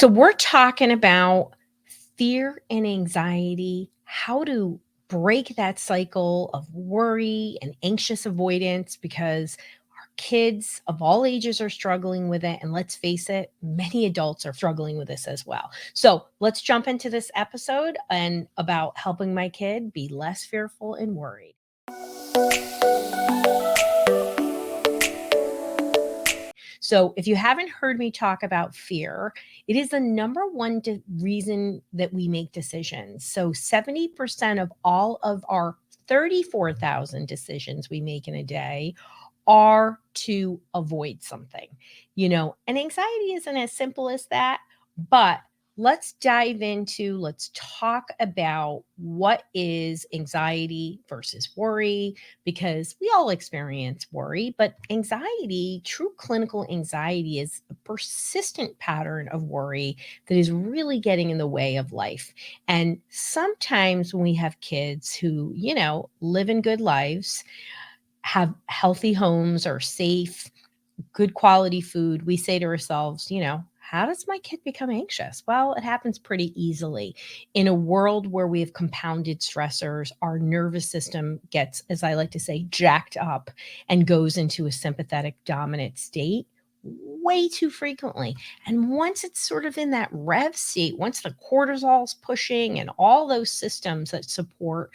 So we're talking about fear and anxiety, how to break that cycle of worry and anxious avoidance because our kids of all ages are struggling with it. And let's face it, many adults are struggling with this as well. So let's jump into this episode and about helping my kid be less fearful and worried. So, if you haven't heard me talk about fear, it is the number one reason that we make decisions. So, 70% of all of our 34,000 decisions we make in a day are to avoid something, and anxiety isn't as simple as that, but let's talk about what is anxiety versus worry, because we all experience worry, but anxiety, true clinical anxiety, is a persistent pattern of worry that is really getting in the way of life. And sometimes when we have kids who, live in good lives, have healthy homes, are safe, good quality food, we say to ourselves, how does my kid become anxious? Well, it happens pretty easily. In a world where we have compounded stressors, our nervous system gets, as I like to say, jacked up and goes into a sympathetic dominant state way too frequently. And once it's sort of in that rev state, once the cortisol's pushing and all those systems that support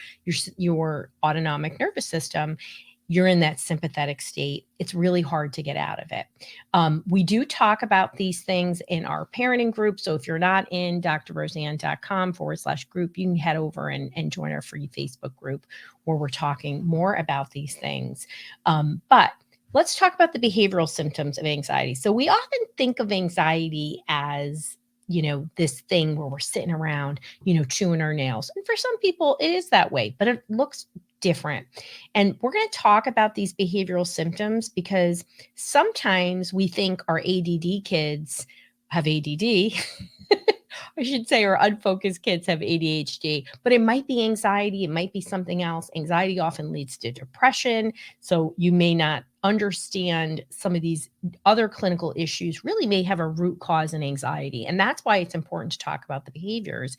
your autonomic nervous system, you're in that sympathetic state. It's really hard to get out of it. We do talk about these things in our parenting group. So if you're not in drroseanne.com/group, you can head over and join our free Facebook group where we're talking more about these things. But let's talk about the behavioral symptoms of anxiety. So we often think of anxiety as this thing where we're sitting around, chewing our nails. And for some people, it is that way, but it looks different. And we're going to talk about these behavioral symptoms because sometimes we think our ADD kids have ADD. I should say our unfocused kids have ADHD, but it might be anxiety. It might be something else. Anxiety often leads to depression. So you may not understand some of these other clinical issues really may have a root cause in anxiety. And that's why it's important to talk about the behaviors.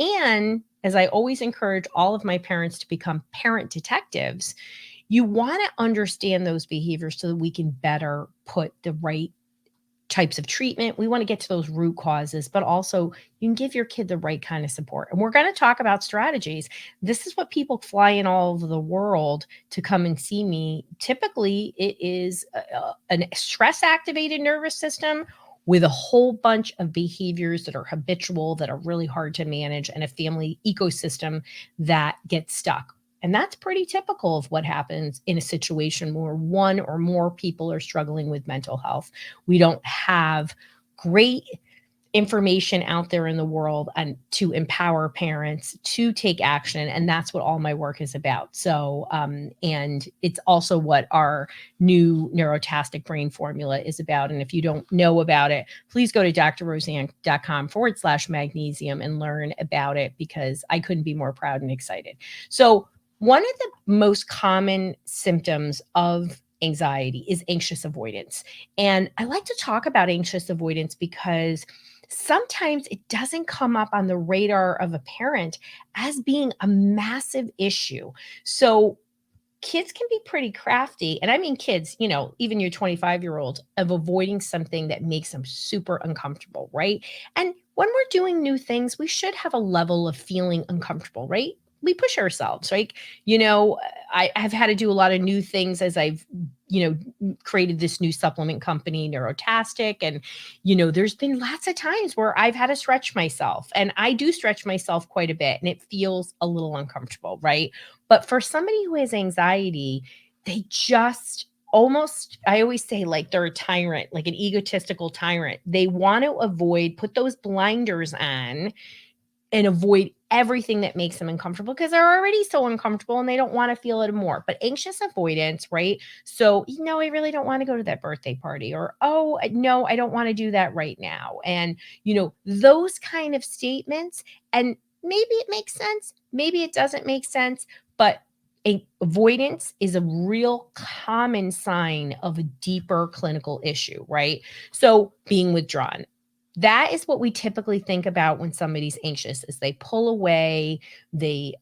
And as I always encourage all of my parents to become parent detectives, you want to understand those behaviors so that we can better put the right types of treatment. We want to get to those root causes, but also you can give your kid the right kind of support. And we're going to talk about strategies. This is what people fly in all over the world to come and see me. Typically, it is a stress activated nervous system with a whole bunch of behaviors that are habitual, that are really hard to manage, and a family ecosystem that gets stuck. And that's pretty typical of what happens in a situation where one or more people are struggling with mental health. We don't have great information out there in the world and to empower parents to take action. And that's what all my work is about. So, and it's also what our new neurotastic brain formula is about. And if you don't know about it, please go to drroseanne.com/magnesium and learn about it, because I couldn't be more proud and excited. So one of the most common symptoms of anxiety is anxious avoidance. And I like to talk about anxious avoidance because sometimes it doesn't come up on the radar of a parent as being a massive issue. So kids can be pretty crafty. And I mean, kids, even your 25-year-old, of avoiding something that makes them super uncomfortable, right? And when we're doing new things, we should have a level of feeling uncomfortable, right? We push ourselves, right? I have had to do a lot of new things as I've, created this new supplement company, Neurotastic. And, there's been lots of times where I've had to stretch myself, and I do stretch myself quite a bit, and it feels a little uncomfortable, right? But for somebody who has anxiety, they just almost, I always say, like they're a tyrant, like an egotistical tyrant. They want to avoid, put those blinders on and avoid everything that makes them uncomfortable because they're already so uncomfortable and they don't want to feel it more. But anxious avoidance, right? So, I really don't want to go to that birthday party, or, oh, no, I don't want to do that right now. And, those kind of statements. And maybe it makes sense, maybe it doesn't make sense, but avoidance is a real common sign of a deeper clinical issue, right? So being withdrawn. That is what we typically think about when somebody's anxious is they pull away, they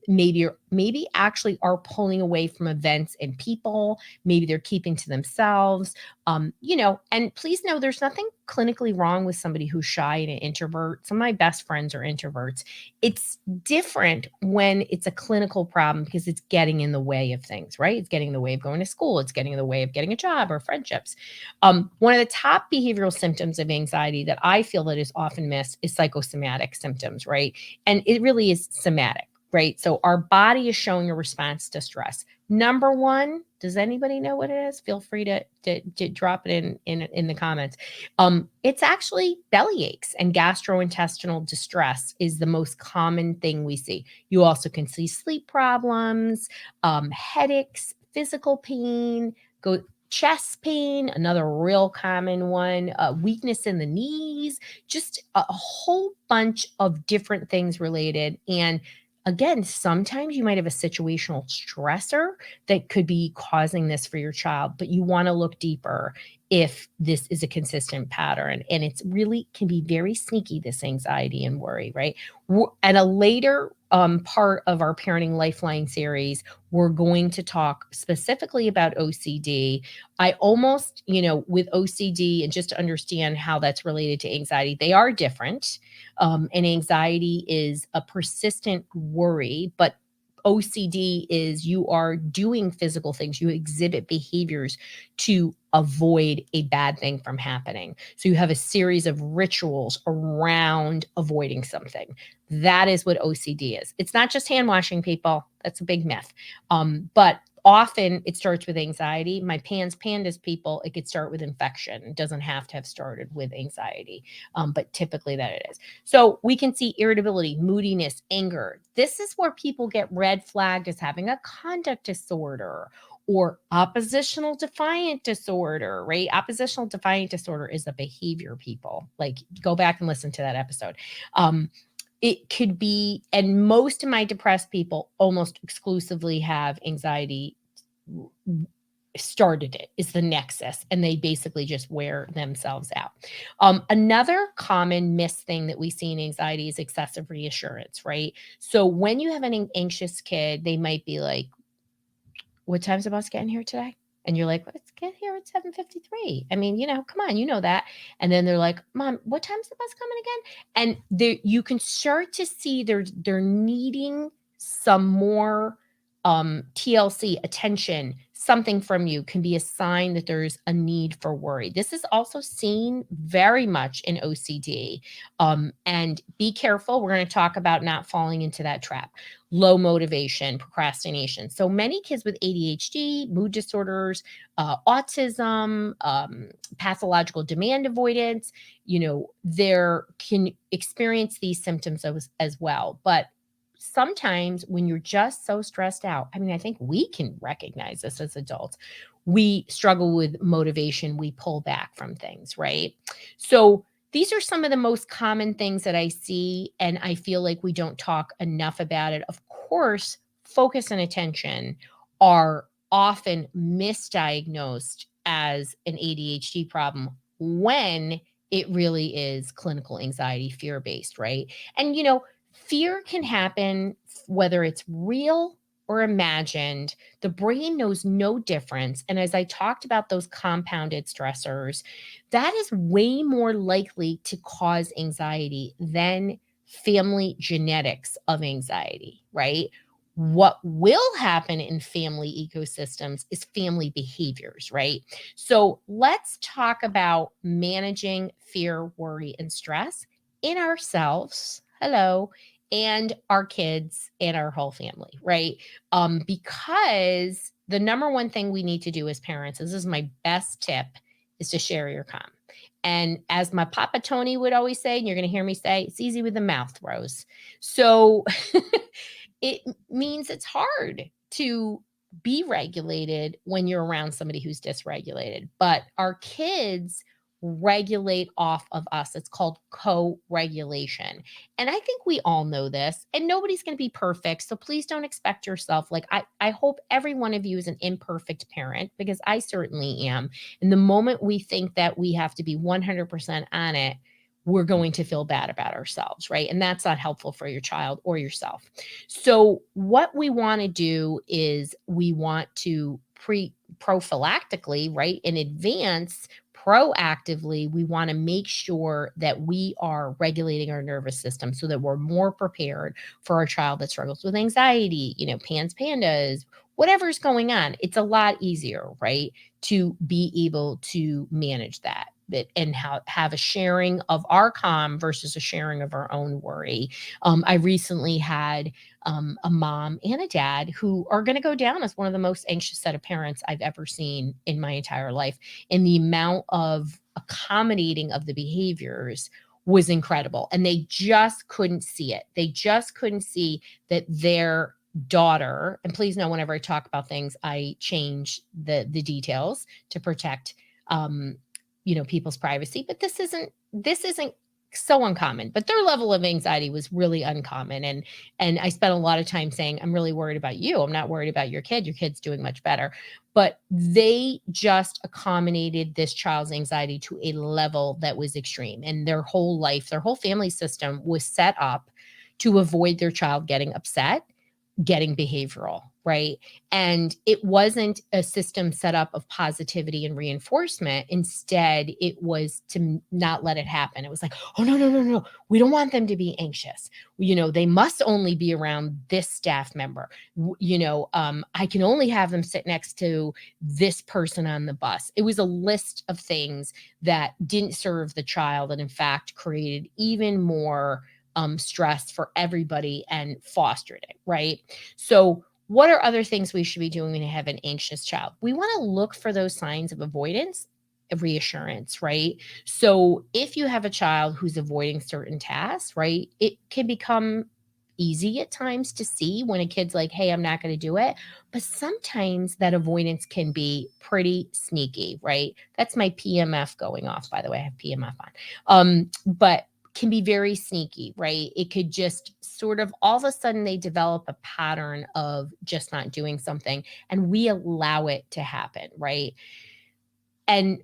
maybe actually are pulling away from events and people, maybe they're keeping to themselves. And please know there's nothing clinically wrong with somebody who's shy and an introvert. Some of my best friends are introverts. It's different when it's a clinical problem because it's getting in the way of things, right? It's getting in the way of going to school, it's getting in the way of getting a job or friendships. One of the top behavioral symptoms of anxiety that I feel that is often missed is psychosomatic symptoms, right? And it really is somatic, right? So our body is showing a response to stress. Number one, does anybody know what it is? Feel free to drop it in the comments. It's actually belly aches and gastrointestinal distress is the most common thing we see. You also can see sleep problems, headaches, physical pain, go chest pain, another real common one, weakness in the knees, just a whole bunch of different things related. And again, sometimes you might have a situational stressor that could be causing this for your child, but you want to look deeper if this is a consistent pattern. And it's really can be very sneaky, this anxiety and worry, right? At a later part of our Parenting Lifeline series, we're going to talk specifically about OCD. I almost, with OCD, and just to understand how that's related to anxiety, they are different. And anxiety is a persistent worry, but OCD is you are doing physical things, you exhibit behaviors to avoid a bad thing from happening. So you have a series of rituals around avoiding something. That is what OCD is. It's not just hand washing, people. That's a big myth. But often it starts with anxiety. My pandas people, it could start with infection. It doesn't have to have started with anxiety, but typically that it is. So we can see irritability, moodiness, anger. This is where people get red flagged as having a conduct disorder or oppositional defiant disorder, right? Oppositional defiant disorder is a behavior, people. Like, go back and listen to that episode. It could be, and most of my depressed people almost exclusively have anxiety started it is the nexus, and they basically just wear themselves out. Another common thing that we see in anxiety is excessive reassurance, right? So when you have an anxious kid, they might be like, what time's the bus getting here today? And you're like, let's get here at 7:53. I mean, come on, you know that. And then they're like, Mom, what time's the bus coming again? And you can start to see they're needing some more TLC attention. Something from you can be a sign that there's a need for worry. This is also seen very much in OCD. And be careful. We're going to talk about not falling into that trap. Low motivation, procrastination. So many kids with ADHD, mood disorders, autism, pathological demand avoidance, there can experience these symptoms as well. But sometimes when you're just so stressed out, I mean, I think we can recognize this as adults. We struggle with motivation. We pull back from things, right? So these are some of the most common things that I see, and I feel like we don't talk enough about it. Of course, focus and attention are often misdiagnosed as an ADHD problem when it really is clinical anxiety, fear-based, right? And fear can happen whether it's real or imagined. The brain knows no difference. And as I talked about those compounded stressors, that is way more likely to cause anxiety than family genetics of anxiety, right? What will happen in family ecosystems is family behaviors, right? So let's talk about managing fear, worry, and stress in ourselves. Hello. And our kids and our whole family, right? Because the number one thing we need to do as parents, this is my best tip, is to share your calm. And as my Papa Tony would always say, and you're going to hear me say, it's easy with the mouth, Rose. So it means it's hard to be regulated when you're around somebody who's dysregulated. But our kids regulate off of us. It's called co-regulation. And I think we all know this, and nobody's going to be perfect. So please don't expect yourself. Like, I hope every one of you is an imperfect parent, because I certainly am. And the moment we think that we have to be 100% on it, we're going to feel bad about ourselves, right? And that's not helpful for your child or yourself. So what we want to do is we want to prophylactically, right, in advance, proactively, we want to make sure that we are regulating our nervous system so that we're more prepared for our child that struggles with anxiety, pandas, whatever's going on. It's a lot easier, right, to be able to manage that and have a sharing of our calm versus a sharing of our own worry. I recently had a mom and a dad who are going to go down as one of the most anxious set of parents I've ever seen in my entire life. And the amount of accommodating of the behaviors was incredible. And they just couldn't see it. They just couldn't see that their daughter, and please know whenever I talk about things, I change the details to protect people's privacy, but this isn't so uncommon, but their level of anxiety was really uncommon. And I spent a lot of time saying, I'm really worried about you. I'm not worried about your kid. Your kid's doing much better. But they just accommodated this child's anxiety to a level that was extreme. And their whole life, their whole family system was set up to avoid their child getting upset, getting behavioral, right? And it wasn't a system set up of positivity and reinforcement. Instead, it was to not let it happen. It was like, oh, no, no, no, no. We don't want them to be anxious. They must only be around this staff member. I can only have them sit next to this person on the bus. It was a list of things that didn't serve the child and, in fact, created even more stress for everybody and fostered it, right? So, what are other things we should be doing when you have an anxious child? We want to look for those signs of avoidance, of reassurance, right? So, if you have a child who's avoiding certain tasks, right, it can become easy at times to see when a kid's like, hey, I'm not going to do it. But sometimes that avoidance can be pretty sneaky, right? That's my PMF going off, by the way. I have PMF on. But can be very sneaky, right? It could just sort of all of a sudden they develop a pattern of just not doing something and we allow it to happen, right? And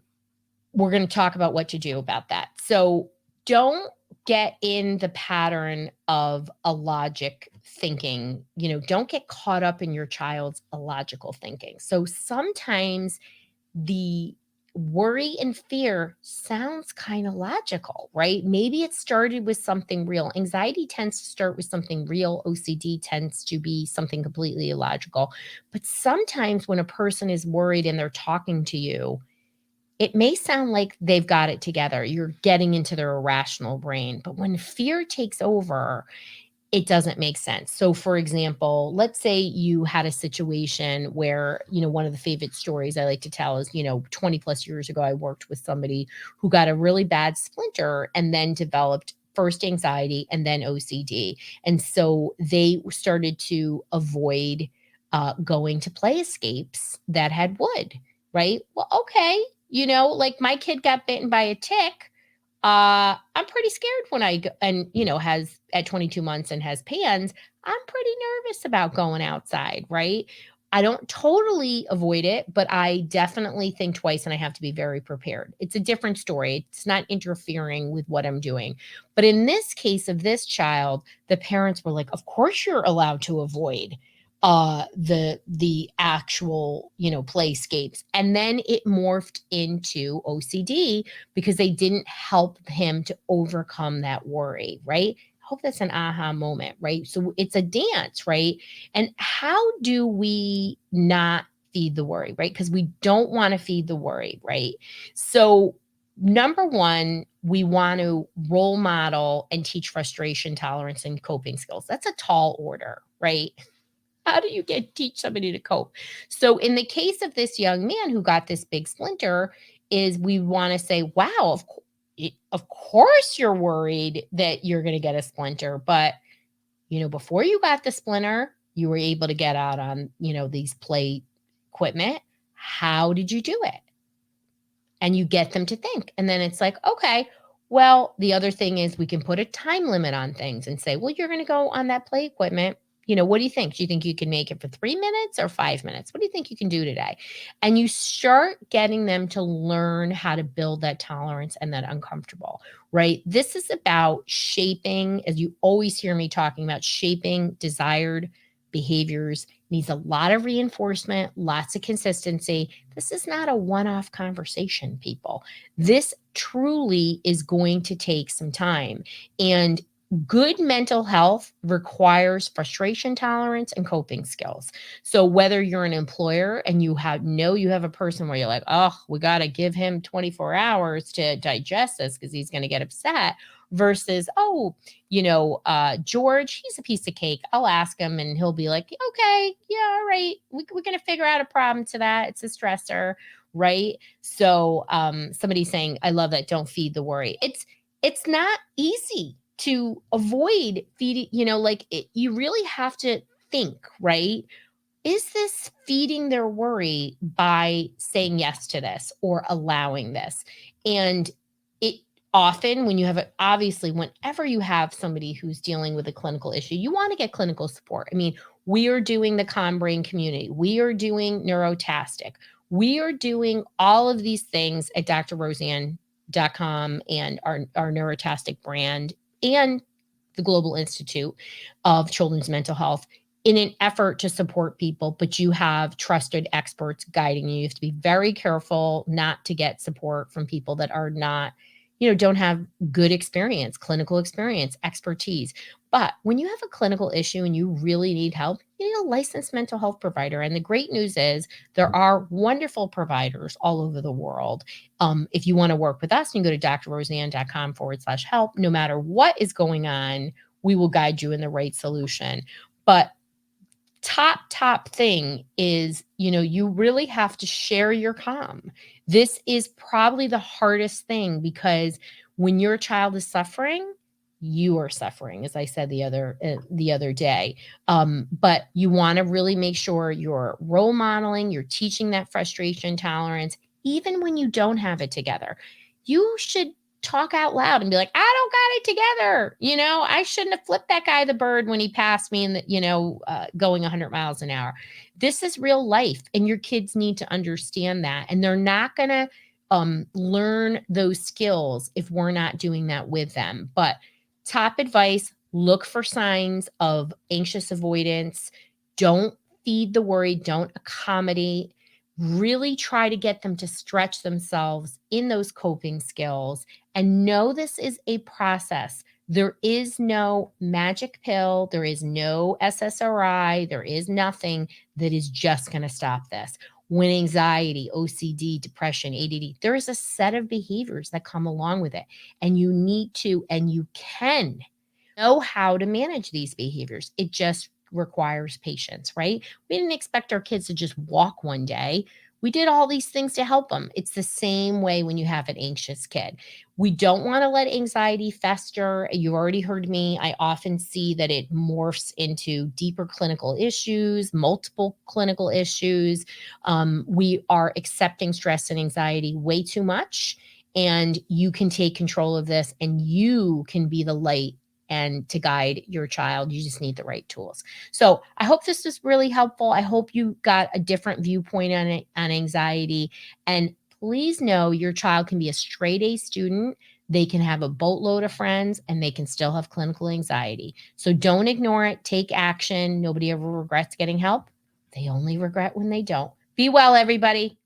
we're going to talk about what to do about that. So don't get in the pattern of a logic thinking, don't get caught up in your child's illogical thinking. So sometimes the worry and fear sounds kind of logical, right? Maybe it started with something real. Anxiety tends to start with something real. OCD tends to be something completely illogical. But sometimes when a person is worried and they're talking to you, it may sound like they've got it together. You're getting into their irrational brain. But when fear takes over, it doesn't make sense. So, for example, let's say you had a situation where, one of the favorite stories I like to tell is, 20 plus years ago, I worked with somebody who got a really bad splinter and then developed first anxiety and then OCD. And so they started to avoid going to play escapes that had wood, right? Well, okay. Like my kid got bitten by a tick. I'm pretty scared when I go and, has at 22 months and has pans. I'm pretty nervous about going outside, right? I don't totally avoid it, but I definitely think twice and I have to be very prepared. It's a different story. It's not interfering with what I'm doing. But in this case of this child, the parents were like, of course you're allowed to avoid the actual playscapes, and then it morphed into OCD because they didn't help him to overcome that worry, right? I hope that's an aha moment, right? So it's a dance, right? And how do we not feed the worry, right? Because we don't want to feed the worry, right? So number one, we want to role model and teach frustration tolerance and coping skills. That's a tall order, right? How do you teach somebody to cope? So in the case of this young man who got this big splinter, is we want to say, wow, of course you're worried that you're going to get a splinter, but before you got the splinter, you were able to get out on, these play equipment. How did you do it? And you get them to think. And then it's like, okay, well, the other thing is we can put a time limit on things and say, well, you're going to go on that play equipment, What do you think? Do you think you can make it for 3 minutes or 5 minutes? What do you think you can do today? And you start getting them to learn how to build that tolerance and that uncomfortable, right? This is about shaping, as you always hear me talking about, shaping desired behaviors. Needs a lot of reinforcement, lots of consistency. This is not a one-off conversation, people. This truly is going to take some time. And good mental health requires frustration tolerance and coping skills. So whether you're an employer and you have a person where you're like, oh, we got to give him 24 hours to digest this because he's going to get upset, versus, oh, George, he's a piece of cake. I'll ask him and he'll be like, okay, yeah, all right. We're going to figure out a problem to that. It's a stressor, right? So somebody's saying, I love that. Don't feed the worry. It's not easy to avoid feeding, you really have to think, right? Is this feeding their worry by saying yes to this or allowing this? And it often, obviously, whenever you have somebody who's dealing with a clinical issue, you want to get clinical support. I mean, we are doing the calm brain community, we are doing neurotastic, we are doing all of these things at drroseanne.com and our neurotastic brand and the Global Institute of Children's Mental Health in an effort to support people, but you have trusted experts guiding you. You have to be very careful not to get support from people that are not, don't have good experience, clinical experience, expertise. But when you have a clinical issue and you really need help, you need a licensed mental health provider. And the great news is there are wonderful providers all over the world. If you want to work with us, you can go to drroseanne.com/help. No matter what is going on, we will guide you in the right solution. But top thing is, you really have to share your calm. This is probably the hardest thing because when your child is suffering, you are suffering, as I said the other day. But you want to really make sure you're role modeling, you're teaching that frustration tolerance, even when you don't have it together. You should talk out loud and be like, I don't got it together. I shouldn't have flipped that guy the bird when he passed me and going 100 miles an hour. This is real life, and your kids need to understand that. And they're not going to learn those skills if we're not doing that with them. But top advice, look for signs of anxious avoidance. Don't feed the worry. Don't accommodate. Really try to get them to stretch themselves in those coping skills and know this is a process. There is no magic pill. There is no SSRI. There is nothing that is just going to stop this. When anxiety, OCD, depression, ADD, there is a set of behaviors that come along with it. And you need to, and you can know how to manage these behaviors. It just requires patience, right? We didn't expect our kids to just walk one day. We did all these things to help them. It's the same way when you have an anxious kid. We don't want to let anxiety fester. You've already heard me. I often see that it morphs into deeper clinical issues, multiple clinical issues. We are accepting stress and anxiety way too much. And you can take control of this and you can be the light and to guide your child. You just need the right tools. So I hope this was really helpful. I hope you got a different viewpoint on it, on anxiety. And please know your child can be a straight A student. They can have a boatload of friends and they can still have clinical anxiety. So don't ignore it. Take action. Nobody ever regrets getting help. They only regret when they don't. Be well, everybody.